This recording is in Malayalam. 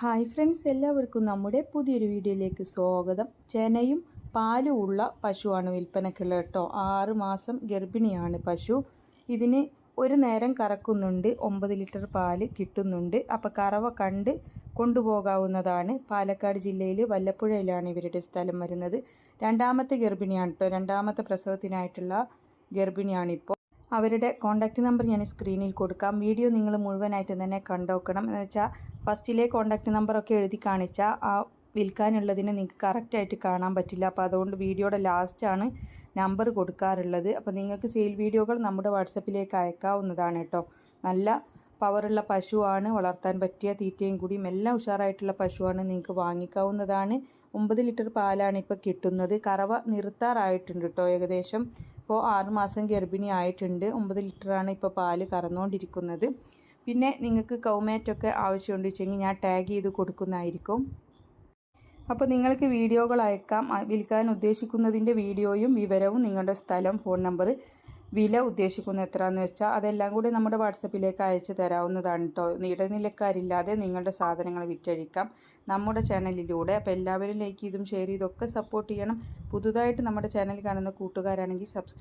ഹായ് ഫ്രണ്ട്സ്, എല്ലാവർക്കും നമ്മുടെ പുതിയൊരു വീഡിയോയിലേക്ക് സ്വാഗതം. ചെനയും പാലും ഉള്ള പശുവാണ് വിൽപ്പനക്കുള്ളത് കേട്ടോ. 6 മാസം ഗർഭിണിയാണ് പശു. ഇതിന് ഒരു നേരം കറക്കുന്നുണ്ട്, 9 ലിറ്റർ പാല് കിട്ടുന്നുണ്ട്. അപ്പോൾ കറവ കണ്ട് കൊണ്ടുപോകാവുന്നതാണ്. പാലക്കാട് ജില്ലയിൽ വല്ലപ്പുഴയിലാണ് ഇവരുടെ സ്ഥലം വരുന്നത്. രണ്ടാമത്തെ ഗർഭിണിയാണ് കേട്ടോ. രണ്ടാമത്തെ പ്രസവത്തിനായിട്ടുള്ള ഗർഭിണിയാണിപ്പോൾ. അവരുടെ കോൺടാക്റ്റ് നമ്പർ ഞാൻ സ്ക്രീനിൽ കൊടുക്കാം. വീഡിയോ നിങ്ങൾ മുഴുവനായിട്ട് തന്നെ കണ്ടോക്കണം. എന്ന് വെച്ചാൽ ഫസ്റ്റിലെ കോൺടാക്റ്റ് നമ്പറൊക്കെ എഴുതി കാണിച്ചാൽ ആ വിൽക്കാനുള്ളതിന് നിങ്ങൾക്ക് കറക്റ്റായിട്ട് കാണാൻ പറ്റില്ല. അപ്പോൾ അതുകൊണ്ട് വീഡിയോയുടെ ലാസ്റ്റാണ് നമ്പർ കൊടുക്കാറുള്ളത്. അപ്പോൾ നിങ്ങൾക്ക് സെയിൽ വീഡിയോകൾ നമ്മുടെ വാട്സപ്പിലേക്ക് അയക്കാവുന്നതാണ് കേട്ടോ. നല്ല പവറുള്ള പശുവാണ്, വളർത്താൻ പറ്റിയ തീറ്റയും കൂടിയും എല്ലാം ഉഷാറായിട്ടുള്ള പശുവാണ്, നിങ്ങൾക്ക് വാങ്ങിക്കാവുന്നതാണ്. 9 ലിറ്റർ പാലാണ് ഇപ്പോൾ കിട്ടുന്നത്. കറവ നിർത്താറായിട്ടുണ്ട് കേട്ടോ. ഏകദേശം ഇപ്പോൾ 6 മാസം ഗർഭിണി ആയിട്ടുണ്ട്. 9 ലിറ്ററാണ് ഇപ്പോൾ പാല് കറന്നുകൊണ്ടിരിക്കുന്നത്. പിന്നെ നിങ്ങൾക്ക് കൗമേറ്റൊക്കെ ആവശ്യമുണ്ട് വെച്ചെങ്കിൽ ഞാൻ ടാഗ് ചെയ്ത് കൊടുക്കുന്നതായിരിക്കും. അപ്പോൾ നിങ്ങൾക്ക് വീഡിയോകൾ അയക്കാം. വിൽക്കാൻ ഉദ്ദേശിക്കുന്നതിൻ്റെ വീഡിയോയും വിവരവും, നിങ്ങളുടെ സ്ഥലം, ഫോൺ നമ്പർ, വില ഉദ്ദേശിക്കുന്ന എത്രയാണെന്ന് വെച്ചാൽ അതെല്ലാം കൂടി നമ്മുടെ വാട്സപ്പിലേക്ക് അയച്ചു തരാവുന്നതാണ് കേട്ടോ. ഇടനിലക്കാരില്ലാതെ നിങ്ങളുടെ സാധനങ്ങൾ വിറ്റഴിക്കാം നമ്മുടെ ചാനലിലൂടെ. അപ്പോൾ എല്ലാവരും ലൈക്ക് ചെയ്തും ഷെയർ ചെയ്തൊക്കെ സപ്പോർട്ട് ചെയ്യണം. പുതുതായിട്ട് നമ്മുടെ ചാനൽ കാണുന്ന കൂട്ടുകാരാണെങ്കിൽ സബ്സ്ക്രൈബ്